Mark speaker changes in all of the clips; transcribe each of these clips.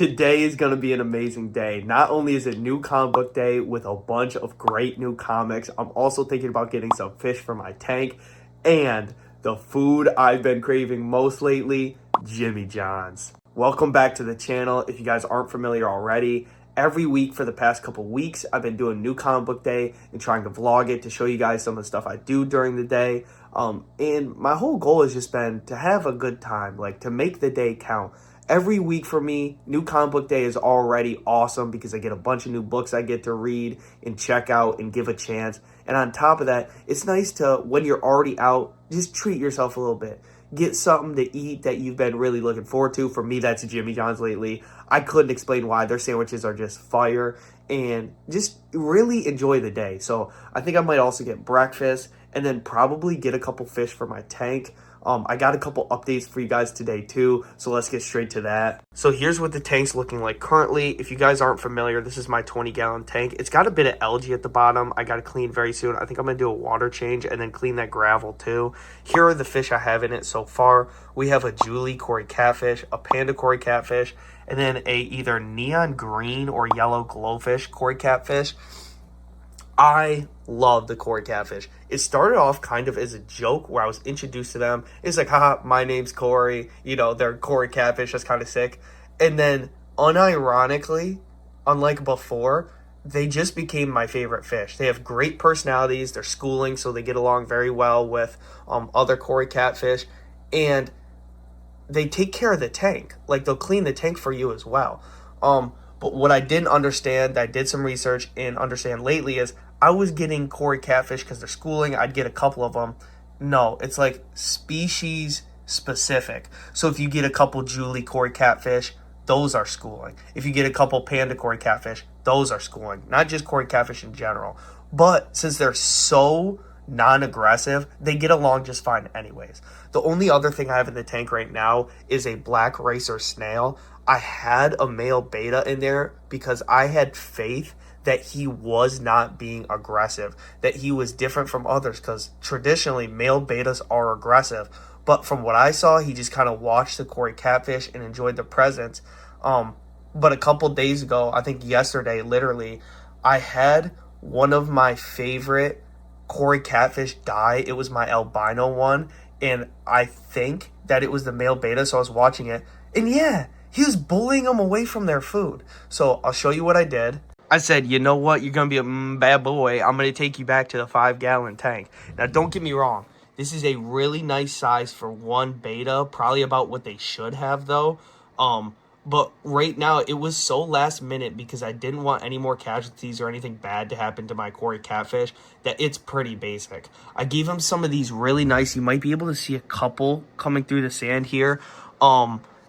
Speaker 1: Today is going to be an amazing day. Not only is it new comic book day with a bunch of great new comics, I'm also thinking about getting some fish for my tank and the food I've been craving most lately, Jimmy John's. Welcome back to the channel. If you guys aren't familiar already, every week for the past couple weeks, I've been doing new comic book day and trying to vlog it to show you guys some of the stuff I do during the day. And my whole goal has just been to have a good time, like to make the day count. Every week for me, new comic book day is already awesome because I get a bunch of new books I get to read and check out and give a chance. And on top of that, it's nice to, when you're already out, just treat yourself a little bit. Get something to eat that you've been really looking forward to. For me, that's Jimmy John's lately. I couldn't explain why. Their sandwiches are just fire and just really enjoy the day. So I think I might also get breakfast and then probably get a couple fish for my tank. I got a couple updates for you guys today too, so let's get straight to that. So here's what the tank's looking like currently. If you guys aren't familiar, this is my 20-gallon tank. It's got a bit of algae at the bottom. I got to clean very soon. I think I'm going to do a water change and then clean that gravel too. Here are the fish I have in it so far. We have a Julie Cory catfish, a Panda Cory catfish, and then a either neon green or yellow glowfish Cory catfish. I love the Cory catfish. It started off kind of as a joke where I was introduced to them. It's like, haha, my name's Cory. You know, they're Cory catfish. That's kind of sick. And then, unironically, unlike before, they just became my favorite fish. They have great personalities. They're schooling, so they get along very well with other Cory catfish. And they take care of the tank. Like, they'll clean the tank for you as well. But what I didn't understand, I did some research and understand lately is I was getting Cory catfish because they're schooling. I'd get a couple of them. No, it's like species specific. So if you get a couple Julie Cory catfish, those are schooling. If you get a couple Panda Cory catfish, those are schooling. Not just Cory catfish in general. But since they're so non-aggressive, they get along just fine anyways. The only other thing I have in the tank right now is a black racer snail. I had a male beta in there because I had faith that he was not being aggressive, that he was different from others, because traditionally male betas are aggressive. But from what I saw, he just kind of watched the Cory catfish and enjoyed the presence. But a couple days ago, I think yesterday, literally, I had one of my favorite Cory catfish die. It was my albino one, and I think that it was the male beta, so I was watching it, and yeah, he was bullying them away from their food. So I'll show you what I did. I said, you know what? You're going to be a bad boy. I'm going to take you back to the 5-gallon tank. Now, don't get me wrong. This is a really nice size for one beta. Probably about what they should have, though. But right now, it was so last minute because I didn't want any more casualties or anything bad to happen to my Cory catfish that it's pretty basic. I gave him some of these really nice. You might be able to see a couple coming through the sand here.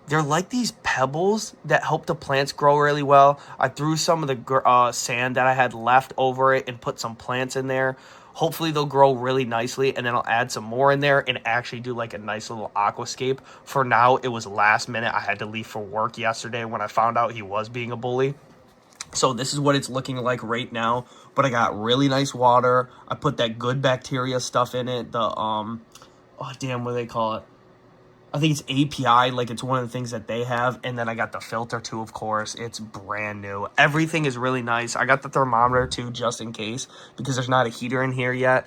Speaker 1: They're like these pebbles that help the plants grow really well. I threw some of the sand that I had left over it and put some plants in there. Hopefully they'll grow really nicely, and then I'll add some more in there and actually do like a nice little aquascape. For now, it was last minute. I had to leave for work yesterday when I found out he was being a bully. So this is what it's looking like right now. But I got really nice water. I put that good bacteria stuff in it. The, what do they call it? I think it's API, like it's one of the things that they have. And then I got the filter too, of course. It's brand new. Everything is really nice. I got the thermometer too, just in case, because there's not a heater in here yet.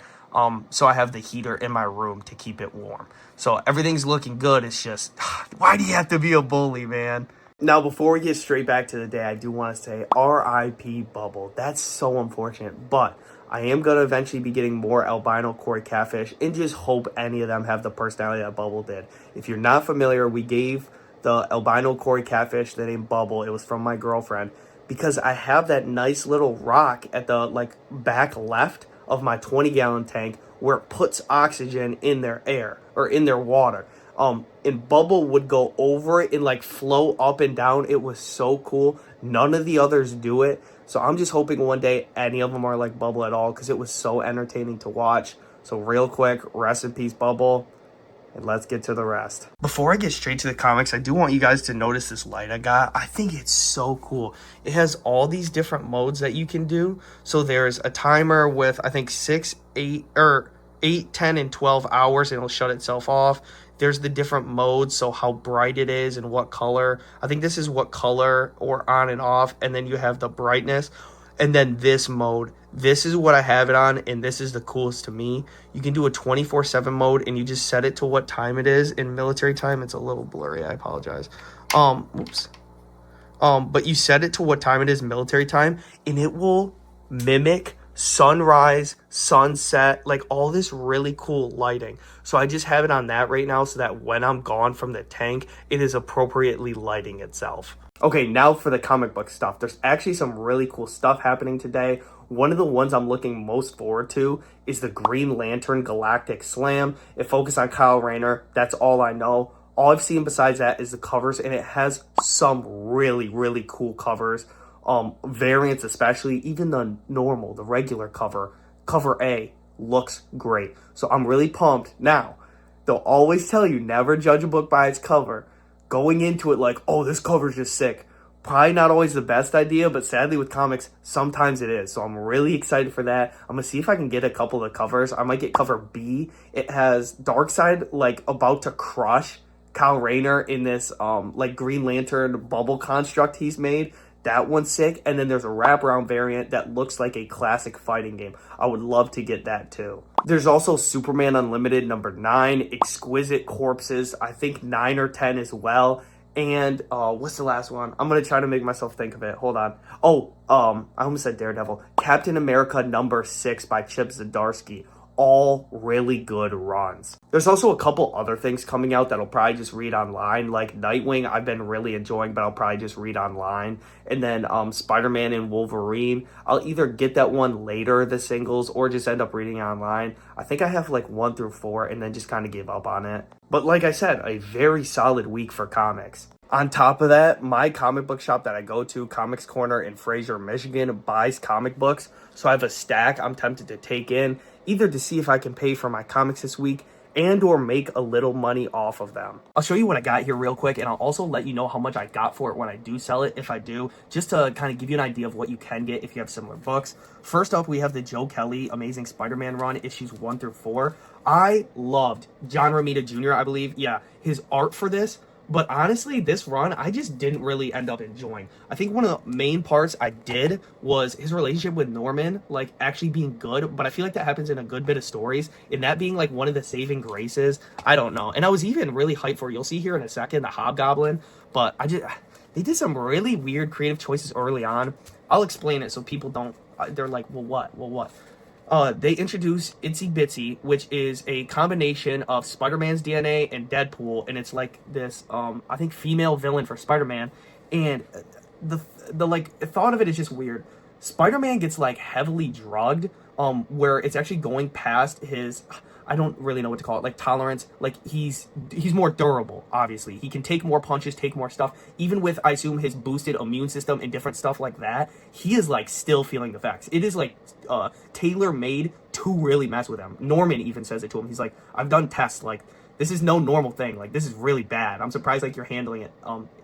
Speaker 1: So I have the heater in my room to keep it warm. So everything's looking good. It's just, why do you have to be a bully, man? Now, before we get straight back to the day, I do want to say RIP Bubble. That's so unfortunate, but I am going to eventually be getting more albino Cory catfish and just hope any of them have the personality that Bubble did. If you're not familiar, we gave the albino Cory catfish the name Bubble. It was from my girlfriend because I have that nice little rock at the back left of my 20-gallon tank where it puts oxygen in their air or in their water. And Bubble would go over it and flow up and down. It was so cool. None of the others do it. So I'm just hoping one day any of them are like Bubble at all because it was so entertaining to watch. So real quick, rest in peace, Bubble. And let's get to the rest. Before I get straight to the comics, I do want you guys to notice this light I got. I think it's so cool. It has all these different modes that you can do. So there's a timer with, I think, 6, 8, 10, and 12 hours, and it'll shut itself off. there's the different modes, so how bright it is and what color. I think this is what color or on and off, and then you have the brightness. And then this mode, this is what I have it on, and this is the coolest to me. You can do a 24/7 mode, and you just set it to what time it is. In military time, it's a little blurry, I apologize. Oops. But you set it to what time it is military time, and it will mimic sunrise, sunset, like all this really cool lighting. So I just have it on that right now so that when I'm gone from the tank, it is appropriately lighting itself. Okay, now for the comic book stuff. There's actually some really cool stuff happening today. One of the ones I'm looking most forward to is the Green Lantern Galactic Slam. It focuses on Kyle Rayner. That's all I know. All I've seen besides that is the covers, and it has some really, really cool covers. Variants especially, even the normal, the regular cover A looks great. So I'm really pumped. Now, they'll always tell you never judge a book by its cover. Going into it like, oh, this cover's just sick. Probably not always the best idea, but sadly with comics, sometimes it is. So I'm really excited for that. I'm going to see if I can get a couple of the covers. I might get cover B. It has Darkseid like about to crush Kyle Rayner in this like Green Lantern bubble construct he's made. That one's sick. And then there's a wraparound variant that looks like a classic fighting game. I would love to get that too. There's also Superman Unlimited number 9, Exquisite Corpses, I think 9 or 10 as well. And what's the last one? I'm going to try to make myself think of it. Hold on. Oh, I almost said Daredevil. Captain America number 6 by Chip Zdarsky. All really good runs. There's also a couple other things coming out that I'll probably just read online, like Nightwing I've been really enjoying, but I'll probably just read online. And then Spider-Man and Wolverine, I'll either get that one later, the singles, or just end up reading it online. I think I have like 1 through 4 and then just kind of give up on it. But like I said, a very solid week for comics. On top of that, my comic book shop that I go to, Comics Corner in Fraser, Michigan, buys comic books. So I have a stack I'm tempted to take in, either to see if I can pay for my comics this week and or make a little money off of them. I'll show you what I got here real quick, and I'll also let you know how much I got for it when I do sell it, if I do, just to kind of give you an idea of what you can get if you have similar books. First up, we have the Joe Kelly Amazing Spider-Man run, issues 1 through 4. I loved John Romita Jr., I believe. Yeah, his art for this. But honestly, this run, I just didn't really end up enjoying. I think one of the main parts I did was his relationship with Norman, like, actually being good. But I feel like that happens in a good bit of stories. And that being, like, one of the saving graces. I don't know. And I was even really hyped for it. You'll see here in a second, the Hobgoblin. But they did some really weird creative choices early on. I'll explain it so people don't, they're like, well, what? Well, what? They introduced Itsy Bitsy, which is a combination of Spider-Man's DNA and Deadpool, and it's like this, I think, female villain for Spider-Man, and the like thought of it is just weird. Spider-Man gets like heavily drugged, where it's actually going past his, I don't really know what to call it, like tolerance. Like he's more durable, obviously. He can take more punches, take more stuff. Even with, I assume, his boosted immune system and different stuff like that, he is like still feeling the effects. It is like tailor-made to really mess with him. Norman even says it to him. He's like, I've done tests, like, this is no normal thing. Like, this is really bad. I'm surprised like you're handling it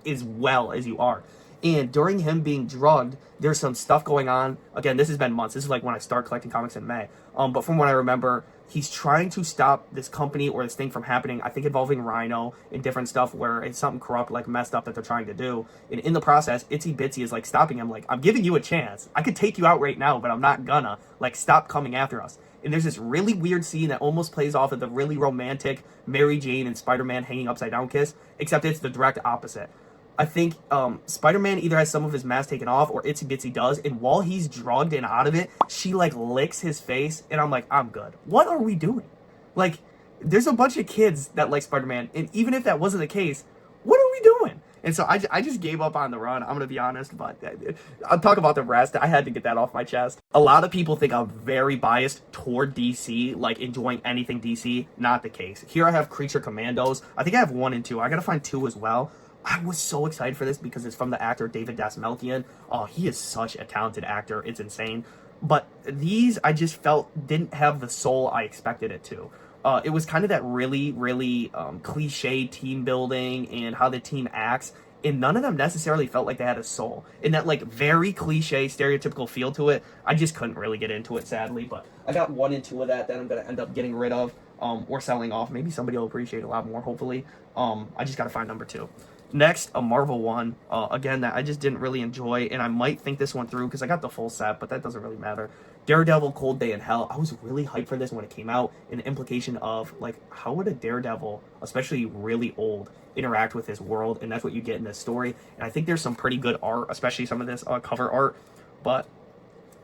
Speaker 1: as well as you are. And during him being drugged, there's some stuff going on. Again, this has been months. This is like when I start collecting comics in May. But from what I remember, he's trying to stop this company or this thing from happening, I think involving Rhino and different stuff where it's something corrupt, like messed up that they're trying to do. And in the process, Itsy Bitsy is like stopping him. Like, I'm giving you a chance. I could take you out right now, but I'm not gonna. Like, stop coming after us. And there's this really weird scene that almost plays off of the really romantic Mary Jane and Spider-Man hanging upside down kiss, except it's the direct opposite. I think Spider-Man either has some of his mask taken off or Itsy Bitsy does, and while he's drugged and out of it, she like licks his face, and I'm like, I'm good. What are we doing? Like, there's a bunch of kids that like Spider-Man, and even if that wasn't the case, what are we doing? And so I just gave up on the run, I'm going to be honest, but I'll talk about the rest. I had to get that off my chest. A lot of people think I'm very biased toward DC, like enjoying anything DC. Not the case. Here I have Creature Commandos. I think I have 1 and 2. I got to find 2 as well. I was so excited for this because it's from the actor David Dastmalchian. Oh, he is such a talented actor. It's insane. But these, I just felt, didn't have the soul I expected it to. It was kind of that really, really cliche team building and how the team acts. And none of them necessarily felt like they had a soul. And that, like, very cliche, stereotypical feel to it, I just couldn't really get into it, sadly. But I got 1 and 2 of that I'm going to end up getting rid of. or selling off. Maybe somebody will appreciate it a lot more, hopefully. I just got to find number 2. Next, a Marvel one, again, that I just didn't really enjoy, and I might think this one through because I got the full set, but that doesn't really matter. Daredevil Cold Day in Hell. I was really hyped for this when it came out, and the implication of, like, how would a Daredevil, especially really old, interact with his world, and that's what you get in this story. And I think there's some pretty good art, especially some of this cover art, but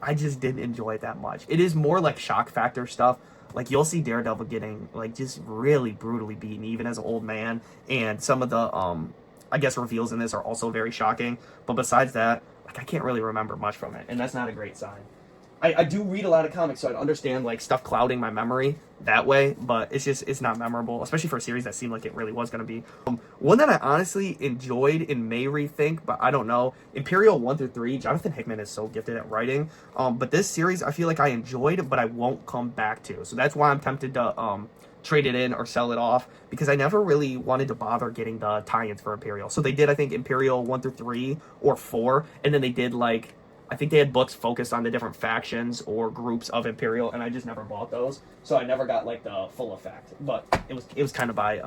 Speaker 1: I just didn't enjoy it that much. It is more like shock factor stuff. Like, you'll see Daredevil getting, like, just really brutally beaten, even as an old man, and some of the, I guess, reveals in this are also very shocking. But besides that, like, I can't really remember much from it, and that's not a great sign. I do read a lot of comics, so I'd understand, like, stuff clouding my memory that way, but it's not memorable, especially for a series that seemed like it really was going to be. One that I honestly enjoyed and may rethink, but I don't know, Imperial 1 through 3, Jonathan Hickman is so gifted at writing, but this series I feel like I enjoyed, but I won't come back to, so that's why I'm tempted to trade it in or sell it off, because I never really wanted to bother getting the tie-ins for Imperial. So they did, I think, Imperial 1 through 3 or 4, and then they did, like, I think they had books focused on the different factions or groups of Imperial, and I just never bought those, so I never got, like, the full effect. But it was kind of by,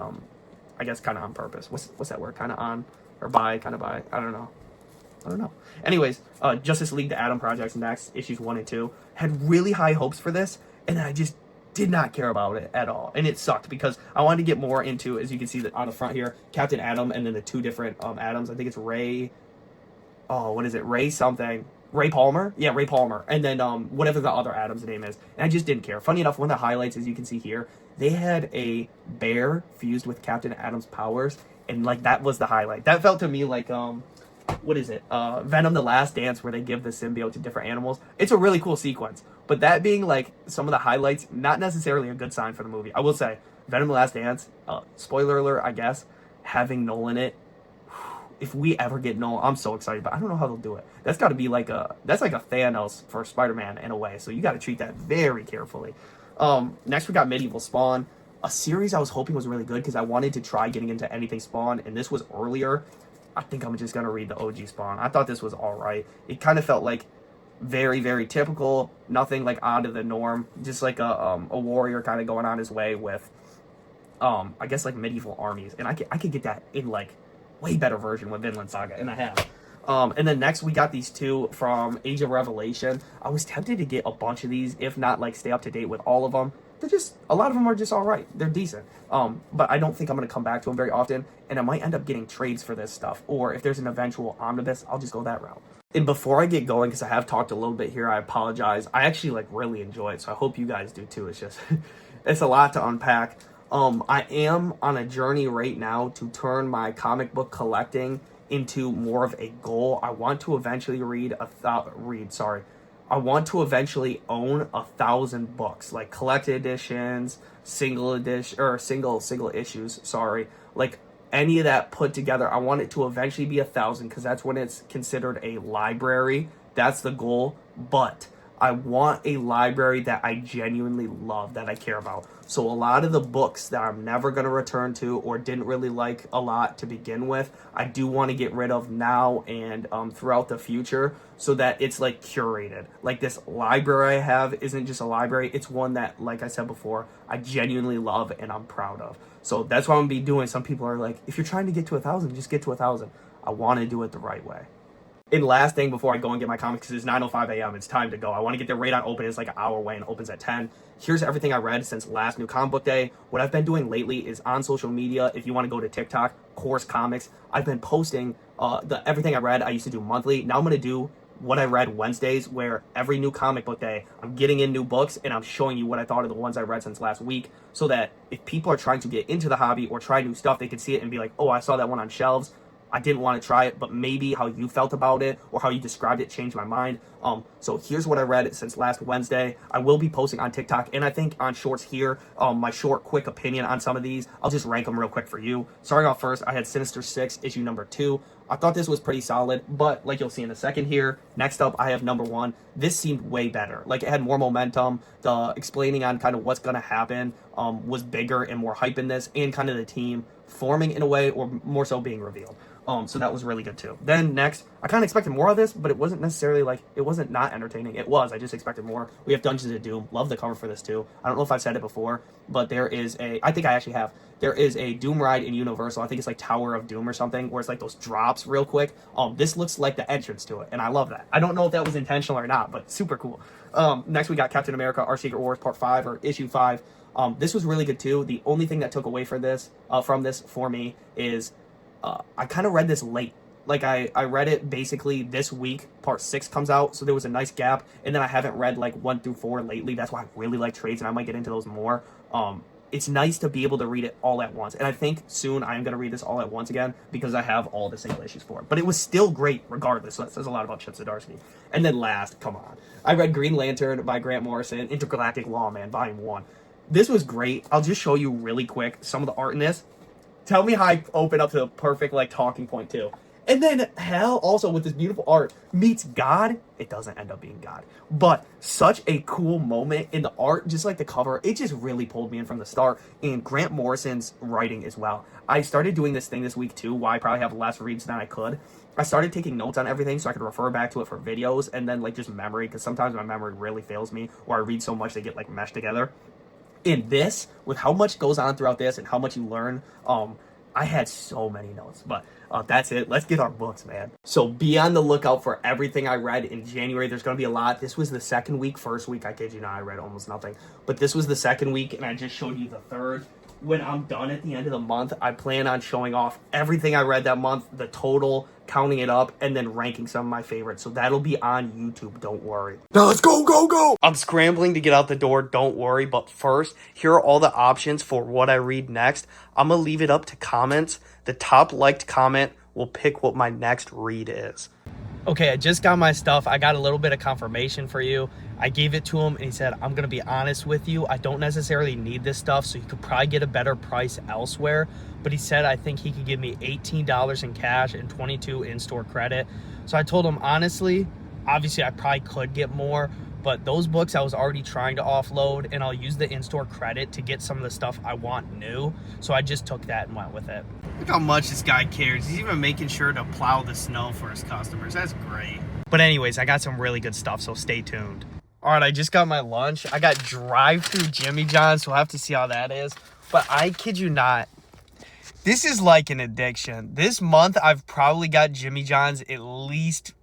Speaker 1: I guess, kind of on purpose. What's that word? Kind of on or by? Kind of by? I don't know. Anyways, Justice League: The Atom Project next, issues 1 and 2, had really high hopes for this, and I just did not care about it at all, and it sucked because I wanted to get more into, as you can see on the front here, Captain Atom, and then the 2 different Atoms. I think it's Ray. Oh, what is it? Ray something. Ray Palmer? Yeah, Ray Palmer. And then whatever the other Atom's name is. And I just didn't care. Funny enough, one of the highlights, as you can see here, they had a bear fused with Captain Atom's powers, and, like, that was the highlight. That felt to me like, what is it? Venom: The Last Dance, where they give the symbiote to different animals. It's a really cool sequence. But that being, like, some of the highlights, not necessarily a good sign for the movie. I will say, Venom: The Last Dance, spoiler alert, I guess, having Nolan in it, if we ever get Nolan, I'm so excited, but I don't know how they'll do it. That's got to be like that's like a Thanos for Spider-Man in a way, so you got to treat that very carefully. Next we got Medieval Spawn, a series I was hoping was really good because I wanted to try getting into anything Spawn, and this was earlier. I think I'm just going to read the OG Spawn. I thought this was all right. It kind of felt like very, very typical, nothing like out of the norm, just like a warrior kind of going on his way with, I guess, like medieval armies, and I could get that in, like, way better version with Vinland Saga, and I have. And then next we got these 2 from Age of Revelation. I was tempted to get a bunch of these, if not, like, stay up to date with all of them. They're just, a lot of them are just all right. They're decent. But I don't think I'm going to come back to them very often, and I might end up getting trades for this stuff, or if there's an eventual omnibus, I'll just go that route. And before I get going, because I have talked a little bit here, I apologize. I actually, like, really enjoy it, so I hope you guys do too. It's just, it's a lot to unpack. I am on a journey right now to turn my comic book collecting into more of a goal. I want to eventually I want to eventually own 1,000 books, like collected editions, single edition, or single issues. Like any of that put together. I want it to eventually be 1,000 because that's when it's considered a library. That's the goal, but I want a library that I genuinely love, that I care about. So a lot of the books that I'm never going to return to or didn't really like a lot to begin with, I do want to get rid of now and throughout the future so that it's, like, curated. Like, this library I have isn't just a library. It's one that, like I said before, I genuinely love and I'm proud of. So that's what I'm going to be doing. Some people are like, if you're trying to get to 1,000, just get to 1,000. I want to do it the right way. And last thing before I go and get my comics, because it's 9:05 a.m., it's time to go. I want to get there right on open. It's like an hour away and opens at 10. Here's everything I read since last New Comic Book Day. What I've been doing lately is on social media. If you want to go to TikTok, Course Comics, I've been posting everything I read. I used to do monthly. Now I'm going to do what I read Wednesdays, where every New Comic Book Day, I'm getting in new books and I'm showing you what I thought of the ones I read since last week, so that if people are trying to get into the hobby or try new stuff, they can see it and be like, oh, I saw that one on shelves. I didn't want to try it, but maybe how you felt about it or how you described it changed my mind. So here's what I read since last Wednesday. I will be posting on TikTok and I think on Shorts here, my short, quick opinion on some of these. I'll just rank them real quick for you. Starting off first, I had Sinister 6, issue number 2. I thought this was pretty solid, but like you'll see in a second here, next up I have number 1. This seemed way better. Like, it had more momentum. The explaining on kind of what's going to happen was bigger and more hype in this, and kind of the team forming in a way, or more so being revealed. So that was really good too. Then next,
Speaker 2: I kind of expected more of this, but it wasn't necessarily like, it wasn't not entertaining. It was. I just expected more. We have Dungeons of Doom. Love the cover for this too. I don't know if I've said it before, but there is I think I actually have. There is a Doom ride in Universal. I think it's like Tower of Doom or something, where it's like those drops real quick. This looks like the entrance to it, and I love that. I don't know if that was intentional or not, but super cool. Next we got Captain America: Our Secret Wars Part 5 or Issue 5. This was really good too. The only thing that took away from this for me is I kind of read this late. Like, I read it basically this week. Part 6 comes out, so there was a nice gap. And then I haven't read, like, 1 through 4 lately. That's why I really like trades, and I might get into those more. It's nice to be able to read it all at once. And I think soon I am going to read this all at once again because I have all the single issues for it. But it was still great regardless, so that says a lot about Chip Zdarsky. And then last, come on. I read Green Lantern by Grant Morrison, Intergalactic Lawman, Volume 1. This was great. I'll just show you really quick some of the art in this. Tell me how I open up to the perfect, like, talking point, too. And then Hal, also with this beautiful art, meets God. It doesn't end up being God. But such a cool moment in the art, just like the cover. It just really pulled me in from the start. And Grant Morrison's writing as well. I started doing this thing this week too, why I probably have less reads than I could. I started taking notes on everything so I could refer back to it for videos and then like just memory, because sometimes my memory really fails me, or I read so much they get like meshed together. In this, with how much goes on throughout this and how much you learn, I had so many notes, but that's it. Let's get our books, man. So be on the lookout for everything I read in January. There's going to be a lot. This was the second week. First week, I kid you not, I read almost nothing. But this was the second week, and I just showed you the third. When I'm done at the end of the month, I plan on showing off everything I read that month, the total, counting it up, and then ranking some of my favorites. So that'll be on YouTube, don't worry.
Speaker 1: Now let's go! I'm scrambling to get out the door, don't worry. But first, here are all the options for what I read next. I'm going to leave it up to comments. The top liked comment will pick what my next read is.
Speaker 2: Okay, I just got my stuff. I got a little bit of confirmation for you. I gave it to him, and he said, I'm going to be honest with you. I don't necessarily need this stuff, so you could probably get a better price elsewhere. But he said, I think he could give me $18 in cash and $22 in-store credit. So I told him, honestly, obviously, I probably could get more. But those books I was already trying to offload, and I'll use the in-store credit to get some of the stuff I want new. So I just took that and went with it.
Speaker 1: Look how much this guy cares. He's even making sure to plow the snow for his customers. That's great.
Speaker 2: But anyways, I got some really good stuff, so stay tuned. All right, I just got my lunch. I got drive-through Jimmy John's, so we'll have to see how that is. But I kid you not, this is like an addiction. This month, I've probably got Jimmy John's at least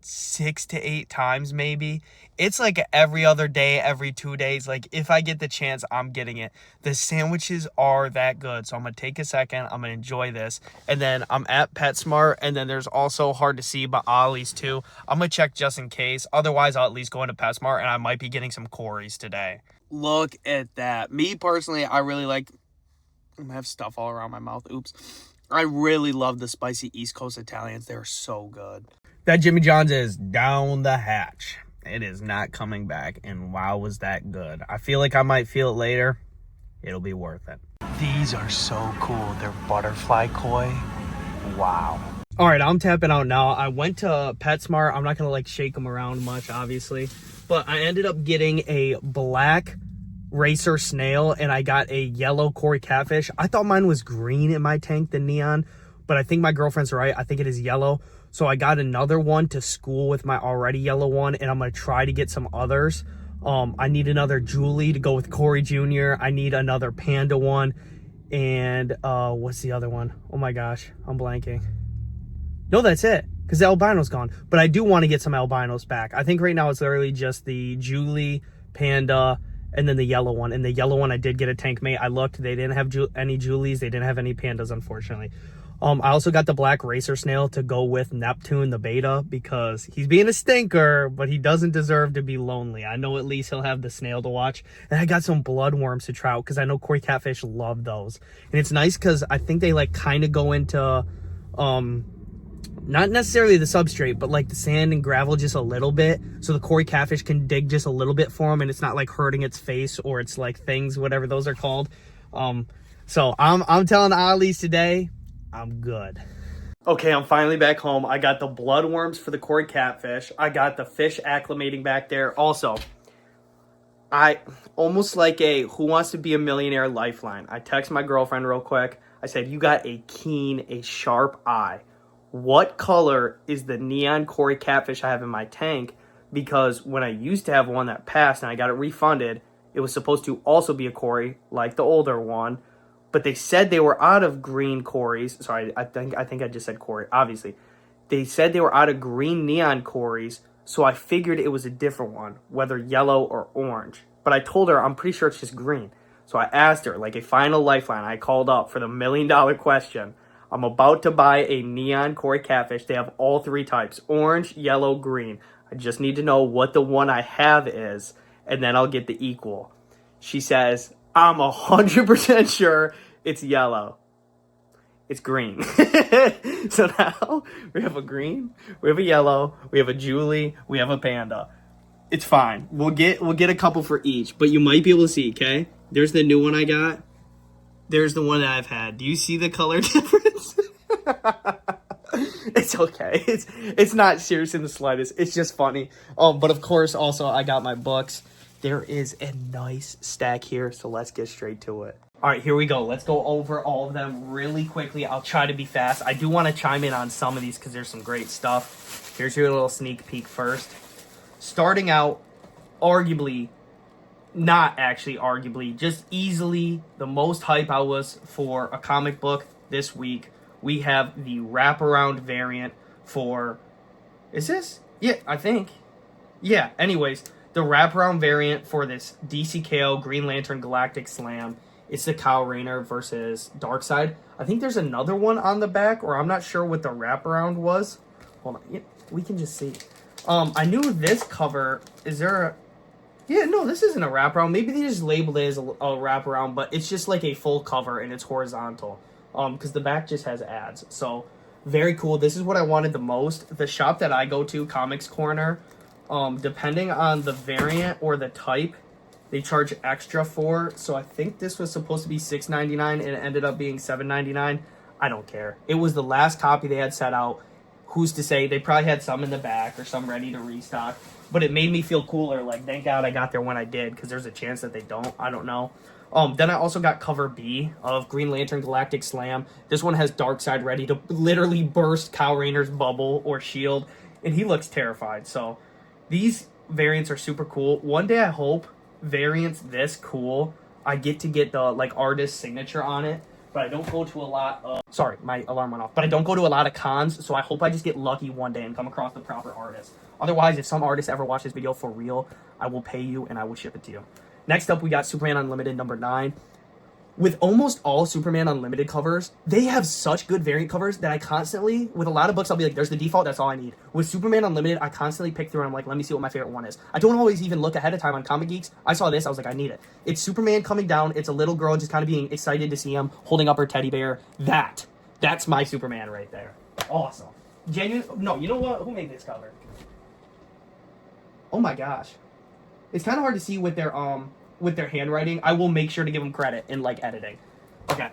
Speaker 2: 6 to 8 times maybe. It's like every other day, every 2 days. Like, if I get the chance, I'm getting it. The sandwiches are that good. So I'm going to take a second. I'm going to enjoy this. And then I'm at PetSmart. And then there's also, hard to see, but Ollie's too. I'm going to check just in case. Otherwise, I'll at least go into PetSmart. And I might be getting some Corey's today.
Speaker 1: Look at that. Me, personally, I really like... I'm going to have stuff all around my mouth. Oops. I really love the spicy East Coast Italians. They're so good.
Speaker 2: That Jimmy John's is down the hatch. It is not coming back, and wow, was that good. I feel like I might feel it later. It'll be worth it.
Speaker 1: These are so cool. They're butterfly koi. Wow.
Speaker 2: All right, I'm tapping out now. I went to PetSmart. I'm not going to, like, shake them around much, obviously. But I ended up getting a black racer snail, and I got a yellow Cory catfish. I thought mine was green in my tank, the neon. But I think my girlfriend's right. I think it is yellow. So I got another one to school with my already yellow one, and I'm going to try to get some others. I need another Julie to go with Corey Jr. I need another Panda one. And what's the other one? Oh my gosh, I'm blanking. No, that's it, because the albino's gone. But I do want to get some albinos back. I think right now it's literally just the Julie, Panda, and then the yellow one. And the yellow one, I did get a tank mate. I looked. They didn't have any Julies. They didn't have any Pandas, unfortunately. I also got the black racer snail to go with Neptune, the beta, because he's being a stinker, but he doesn't deserve to be lonely. I know at least he'll have the snail to watch. And I got some bloodworms to try out, because I know Cory catfish love those. And it's nice because I think they like kind of go into, not necessarily the substrate, but like the sand and gravel just a little bit. So the Cory catfish can dig just a little bit for them, and it's not like hurting its face or its like things, whatever those are called. So I'm telling Ollie's today, I'm good. Okay, I'm finally back home. I got the bloodworms for the Cory catfish. I got the fish acclimating back there. Also, I almost like a Who Wants to Be a Millionaire lifeline. I text my girlfriend real quick. I said, you got a sharp eye. what color is the neon Cory catfish I have in my tank? Because when I used to have one that passed and I got it refunded, it was supposed to also be a Cory, like the older one, but they said they were out of green Corys. Sorry, I think I just said Cory. Obviously, they said they were out of green neon Corys, so I figured it was a different one, whether yellow or orange. But I told her I'm pretty sure it's just green. So I asked her, like a final lifeline. I called up for the $1 million question. I'm about to buy a neon Cory catfish. They have all three types: orange, yellow, green. I just need to know what the one I have is, and then I'll get the equal. She says, I'm 100% sure it's yellow. It's green. So now we have a green, we have a yellow, we have a Julie, we have a panda. It's fine. We'll get a couple for each, but you might be able to see, okay? There's the new one I got. There's the one that I've had. Do you see the color difference? It's okay. It's not serious in the slightest. It's just funny. But of course, also I got my books. There is a nice stack here, so let's get straight to it. All right, here we go. Let's go over all of them really quickly. I'll try to be fast. I do want to chime in on some of these because there's some great stuff. Here's your little sneak peek first. Starting out, arguably, not actually arguably, just easily the most hype I was for a comic book this week. We have the wraparound variant for... Is this? Yeah, I think. Yeah, anyways, the wraparound variant for this DCKO Green Lantern Galactic Slam. It's the Kyle Rayner versus Darkseid. I think there's another one on the back, or I'm not sure what the wraparound was. Hold on. Yeah, we can just see. I knew this cover... Is there a... Yeah, no, this isn't a wraparound. Maybe they just labeled it as a wraparound, but it's just like a full cover and it's horizontal. Because the back just has ads. So, very cool. This is what I wanted the most. The shop that I go to, Comics Corner, depending on the variant or the type, they charge extra for. So I think this was supposed to be $6.99 and it ended up being $7.99. I don't care. It was the last copy they had set out. Who's to say? They probably had some in the back or some ready to restock. But it made me feel cooler. Like, thank God I got there when I did, because there's a chance that they don't. I don't know. Then I also got cover B of Green Lantern Galactic Slam. This one has Darkseid ready to literally burst Kyle Rayner's bubble or shield, and he looks terrified. So these variants are super cool. One day I hope variants this cool, I get to get the like artist signature on it, but I don't go to a lot of... Sorry, my alarm went off. But I don't go to a lot of cons, so I hope I just get lucky one day and come across the proper artist. Otherwise, if some artist ever watch this video for real, I will pay you and I will ship it to you. Next up, we got Superman Unlimited number 9. With almost all Superman Unlimited covers, they have such good variant covers that I constantly, with a lot of books, I'll be like, there's the default, that's all I need. With Superman Unlimited, I constantly pick through and I'm like, let me see what my favorite one is. I don't always even look ahead of time on Comic Geeks. I saw this, I was like, I need it. It's Superman coming down, it's a little girl just kind of being excited to see him, holding up her teddy bear. That's my Superman right there. Awesome. Genuine, no, you know what? Who made this cover? Oh my gosh. It's kind of hard to see with their handwriting. I will make sure to give them credit in like editing. Okay.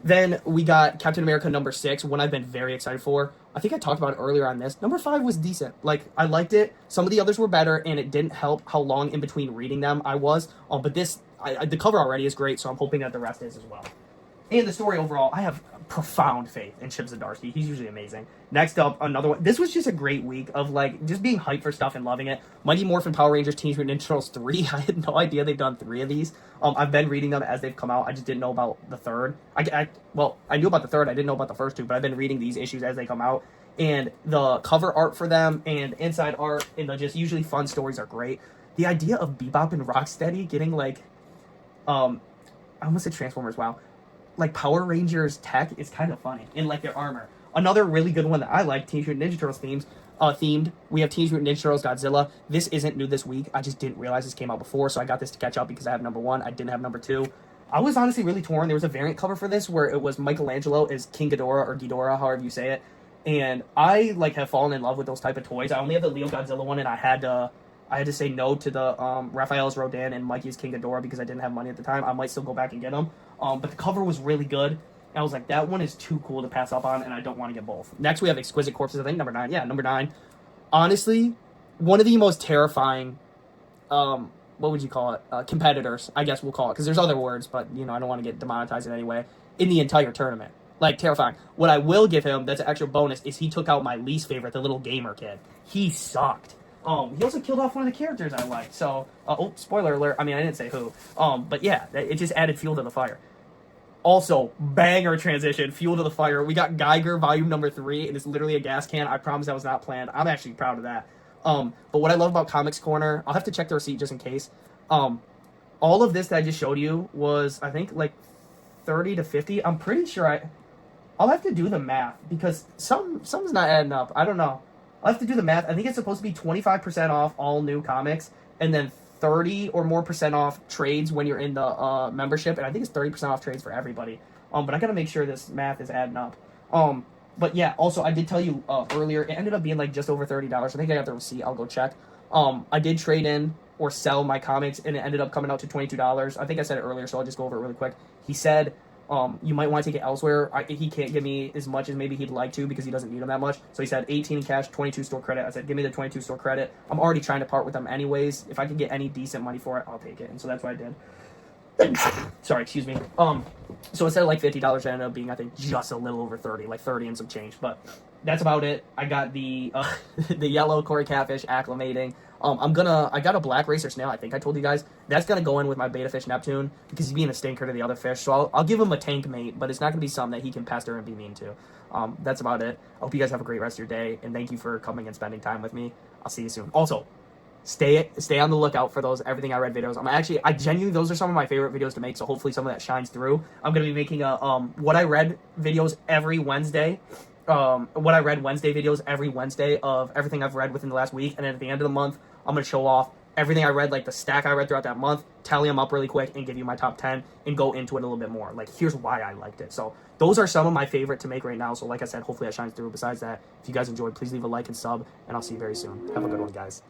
Speaker 2: Then we got Captain America number 6, one I've been very excited for. I think I talked about it earlier on this. Number 5 was decent. Like, I liked it. Some of the others were better, and it didn't help how long in between reading them I was. But this, the cover already is great, so I'm hoping that the rest is as well. And the story overall, I have profound faith in Chip Zdarsky. He's usually amazing. Next up, another one. This was just a great week of like just being hyped for stuff and loving it. Mighty Morphin Power Rangers Teenage Mutant Ninja Turtles 3. I had no idea they've done 3 of these. I've been reading them as they've come out. I just didn't know about the third. I knew about the third. I didn't know about the first 2, but I've been reading these issues as they come out. And the cover art for them and inside art and the just usually fun stories are great. The idea of Bebop and Rocksteady getting like, I almost said Transformers. Wow. Like Power Rangers tech is kind of funny in like their armor. Another really good one that I like, Teenage Mutant Ninja Turtles themed. We have Teenage Mutant Ninja Turtles Godzilla. This isn't new this week. I just didn't realize this came out before, so I got this to catch up because I have number 1. I didn't have number 2. I was honestly really torn. There was a variant cover for this where it was Michelangelo as King Ghidorah or Ghidorah, however you say it. And I like have fallen in love with those type of toys. I only have the Leo Godzilla one, and I had to say no to the Raphael's Rodan and Mikey's King Ghidorah because I didn't have money at the time. I might still go back and get them. But the cover was really good. And I was like, that one is too cool to pass up on, and I don't want to get both. Next, we have Exquisite Corpses. I think number 9. Yeah, number 9. Honestly, one of the most terrifying, what would you call it? Competitors, I guess we'll call it. Because there's other words, but, you know, I don't want to get demonetized in any way. In the entire tournament. Like, terrifying. What I will give him that's an extra bonus is he took out my least favorite, the little gamer kid. He sucked. He also killed off one of the characters I liked. So, spoiler alert. I mean, I didn't say who. But yeah, it just added fuel to the fire. Also, banger transition, fuel to the fire. We got Geiger volume number 3, and it's literally a gas can. I promise that was not planned. I'm actually proud of that. But what I love about Comics Corner, I'll have to check the receipt just in case. All of this that I just showed you was, I think, like 30 to 50. I'm pretty sure I'll have to do the math because something's not adding up. I don't know. I'll have to do the math. I think it's supposed to be 25% off all new comics, and then 30 or more % off trades when you're in the membership, and I think it's 30% off trades for everybody. But I gotta make sure this math is adding up. But yeah, also I did tell you earlier, it ended up being like just over $30. I think I got the receipt. I'll go check. I did trade in or sell my comics, and it ended up coming out to $22. I think I said it earlier, so I'll just go over it really quick. He said, you might want to take it elsewhere. He can't give me as much as maybe he'd like to because he doesn't need them that much. So he said 18 in cash, 22 store credit. I said, give me the 22 store credit. I'm already trying to part with them anyways. If I can get any decent money for it, I'll take it. And so that's what I did. Sorry, excuse me. So instead of like $50, it ended up being, I think, just a little over 30, like 30 and some change. But that's about it. I got the the yellow Cory Catfish acclimating. I got a black racer snail. I think I told you guys that's gonna go in with my beta fish Neptune because he's being a stinker to the other fish. So I'll give him a tank mate, but it's not gonna be something that he can pester and be mean to. That's about it. I hope you guys have a great rest of your day, and thank you for coming and spending time with me. I'll see you soon. Also, stay on the lookout for those Everything I Read videos. I genuinely, those are some of my favorite videos to make. So hopefully some of that shines through. I'm gonna be making a what I read videos every Wednesday. What I read Wednesday videos every Wednesday of everything I've read within the last week, and then at the end of the month, I'm going to show off everything I read, like the stack I read throughout that month, tally them up really quick, and give you my top 10, and go into it a little bit more. Like, here's why I liked it. So those are some of my favorite to make right now. So like I said, hopefully that shines through. Besides that, if you guys enjoyed, please leave a like and sub, and I'll see you very soon. Have a good one, guys.